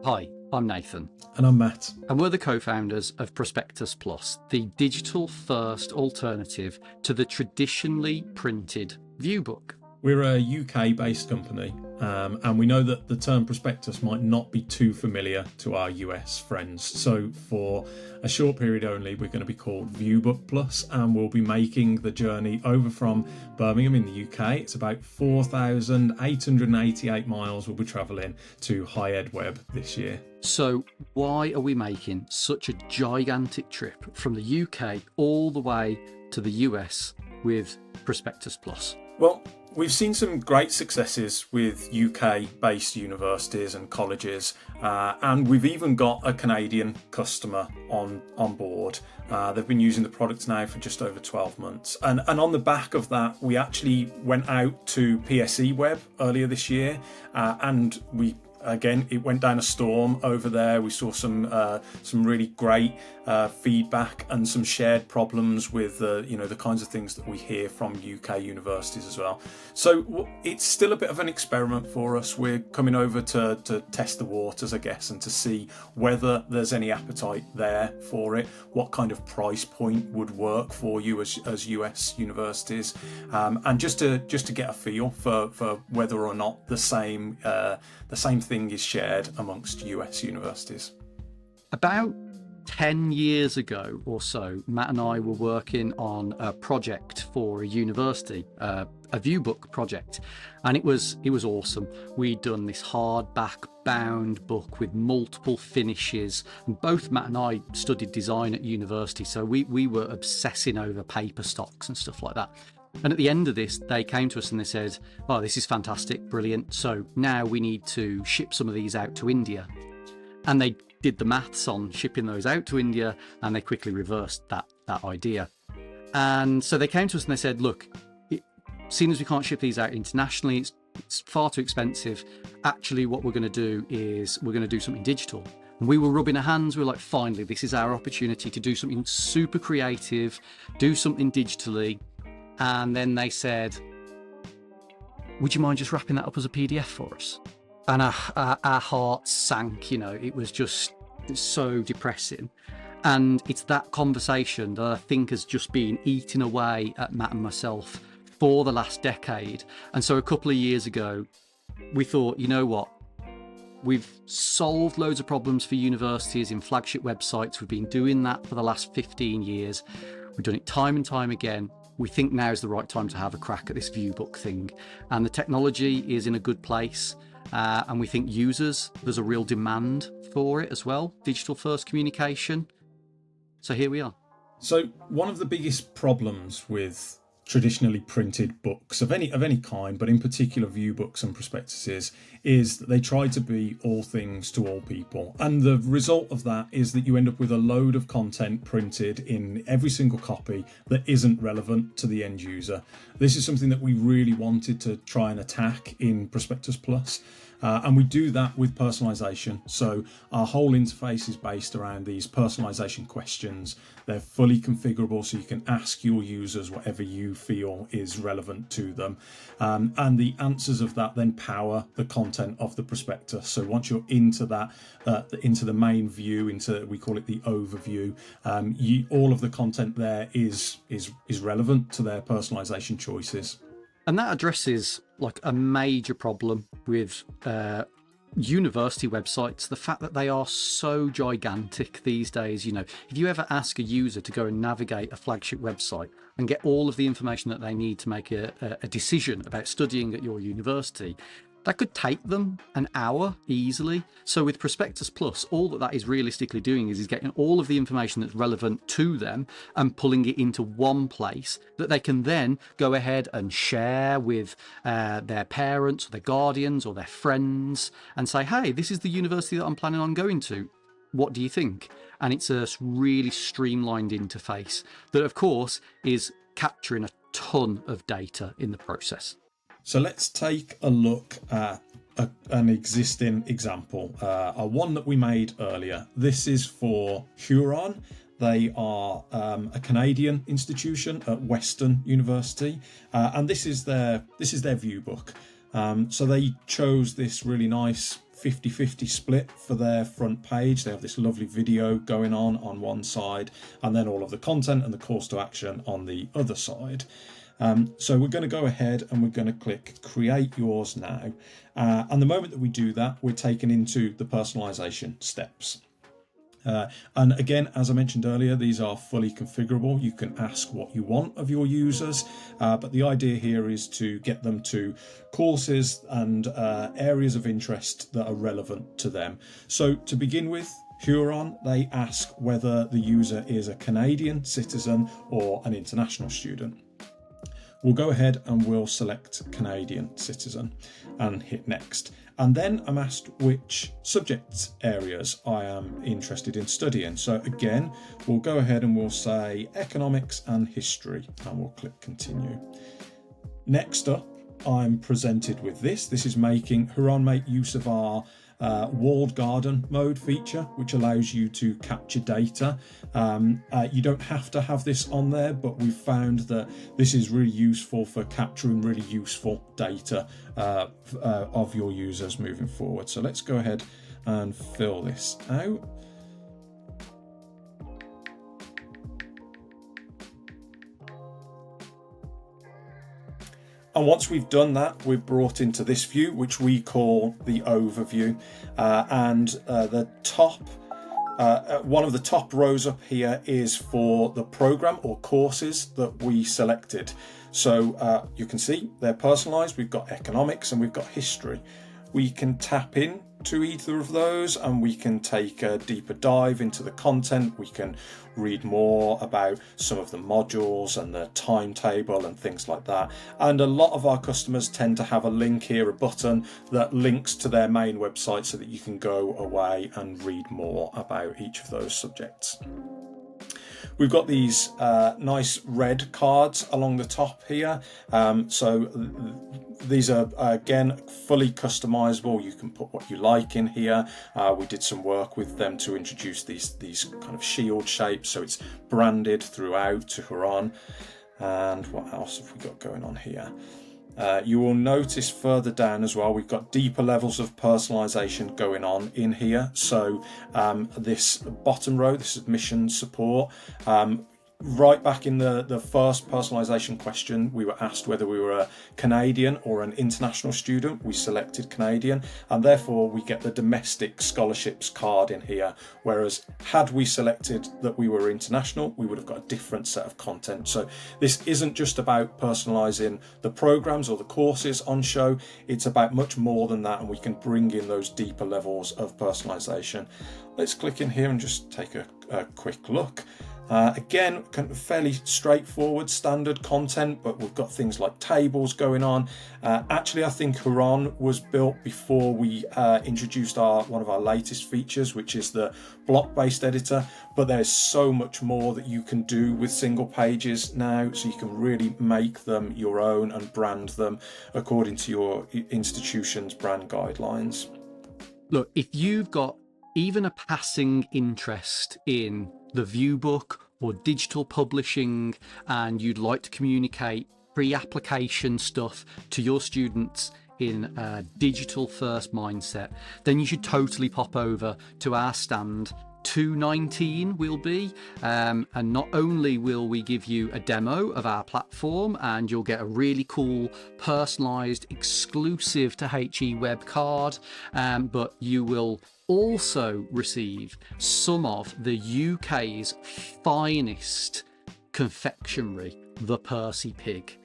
Hi, I'm Nathan, And I'm Matt. and we're the co-founders of Prospectus Plus, the digital-first alternative to the traditionally printed viewbook. We're a UK-based company, and we know that the term prospectus might not be too familiar to our US friends. So for a short period only, we're going to be called Viewbook Plus, and we'll be making the journey over from Birmingham in the UK. It's about 4,888 miles we'll be travelling to High Ed Web this year. So why are we making such a gigantic trip from the UK all the way to the US with Prospectus Plus? Well, we've seen some great successes with UK-based universities and colleges, and we've even got a Canadian customer on board. They've been using the product now for just over 12 months. And on the back of that, we actually went out to PSE Web earlier this year, and it went down a storm over there. We saw some really great feedback and some shared problems with the kinds of things that we hear from UK universities as well. So it's still a bit of an experiment for us. We're coming over to test the waters, I guess, and to see whether there's any appetite there for it. What kind of price point would work for you as US universities, and just to get a feel for whether or not the same thing is shared amongst US universities. About 10 years ago or so, Matt and I were working on a project for a university, a viewbook project, and it was awesome. We'd done this hardback bound book with multiple finishes, and both Matt and I studied design at university, so we were obsessing over paper stocks and stuff like that. And at the end of this, they came to us and they said, "Oh, this is fantastic, brilliant. So now we need to ship some of these out to India." And they did the maths on shipping those out to India, and they quickly reversed that idea. And so they came to us and they said, "Look, seeing as we can't ship these out internationally, it's far too expensive. Actually, what we're going to do is we're going to do something digital." And we were rubbing our hands. We were like, finally, this is our opportunity to do something super creative, do something digitally. And then they said, "Would you mind just wrapping that up as a PDF for us?" And our hearts sank, it was just so depressing. And it's that conversation that I think has just been eating away at Matt and myself for the last decade. And so a couple of years ago, we thought, you know what? We've solved loads of problems for universities in flagship websites. We've been doing that for the last 15 years. We've done it time and time again. We think now is the right time to have a crack at this viewbook thing. And the technology is in a good place. And we think there's a real demand for it as well. Digital first communication. So here we are. So one of the biggest problems with traditionally printed books of any kind, but in particular view books and prospectuses, is that they try to be all things to all people. And the result of that is that you end up with a load of content printed in every single copy that isn't relevant to the end user. This is something that we really wanted to try and attack in Prospectus Plus. And we do that with personalization. So our whole interface is based around these personalization questions. They're fully configurable, so you can ask your users whatever you feel is relevant to them. And the answers of that then power the content of the prospectus. So once you're into that, into the main view, we call it the overview, all of the content there is relevant to their personalization choices. And that addresses like a major problem with university websites, the fact that they are so gigantic these days. If you ever ask a user to go and navigate a flagship website and get all of the information that they need to make a decision about studying at your university, that could take them an hour easily. So with Prospectus Plus, all that is realistically doing is getting all of the information that's relevant to them and pulling it into one place that they can then go ahead and share with their parents or their guardians or their friends and say, "Hey, this is the university that I'm planning on going to. What do you think?" And it's a really streamlined interface that, of course, is capturing a ton of data in the process. So let's take a look at an existing example, one that we made earlier. This is for Huron. They are a Canadian institution at Western University, and this is their view book. So they chose this really nice 50-50 split for their front page. They have this lovely video going on one side, and then all of the content and the calls to action on the other side. So we're going to go ahead and we're going to click create yours now. And the moment that we do that, we're taken into the personalization steps. And again, as I mentioned earlier, these are fully configurable. You can ask what you want of your users, but the idea here is to get them to courses and areas of interest that are relevant to them. So to begin with, Huron, they ask whether the user is a Canadian citizen or an international student. We'll go ahead and we'll select Canadian citizen and hit next. And then I'm asked which subject areas I am interested in studying. So again, we'll go ahead and we'll say economics and history, and we'll click continue. Next up, I'm presented with this. This is making Huron make use of our walled garden mode feature, which allows you to capture data. You don't have to have this on there, but we've found that this is really useful for capturing really useful data of your users moving forward. So let's go ahead and fill this out. And once we've done that, we're brought into this view, which we call the overview. The top, one of the top rows up here is for the program or courses that we selected. So you can see they're personalized. We've got economics and we've got history. We can tap in to either of those and we can take a deeper dive into the content. We can read more about some of the modules and the timetable and things like that. And a lot of our customers tend to have a link here, a button that links to their main website so that you can go away and read more about each of those subjects. We've got these nice red cards along the top here. These are, again, fully customizable. You can put what you like in here. We did some work with them to introduce these kind of shield shapes, so it's branded throughout to Huron. And what else have we got going on here? You will notice further down as well, we've got deeper levels of personalization going on in here. So this bottom row, this is mission support. Right back in the first personalization question, we were asked whether we were a Canadian or an international student. We selected Canadian, and therefore we get the domestic scholarships card in here. Whereas had we selected that we were international, we would have got a different set of content. So this isn't just about personalizing the programs or the courses on show. It's about much more than that, and we can bring in those deeper levels of personalization. Let's click in here and just take a quick look. Again, kind of fairly straightforward standard content, but we've got things like tables going on. Actually, I think Huron was built before we introduced one of our latest features, which is the block-based editor. But there's so much more that you can do with single pages now, so you can really make them your own and brand them according to your institution's brand guidelines. Look, if you've got even a passing interest in the view book or digital publishing and you'd like to communicate pre-application stuff to your students in a digital first mindset, then you should totally pop over to our stand. 219 will be, and not only will we give you a demo of our platform and you'll get a really cool personalized exclusive to HE web card, but you will also receive some of the UK's finest confectionery, the Percy Pig.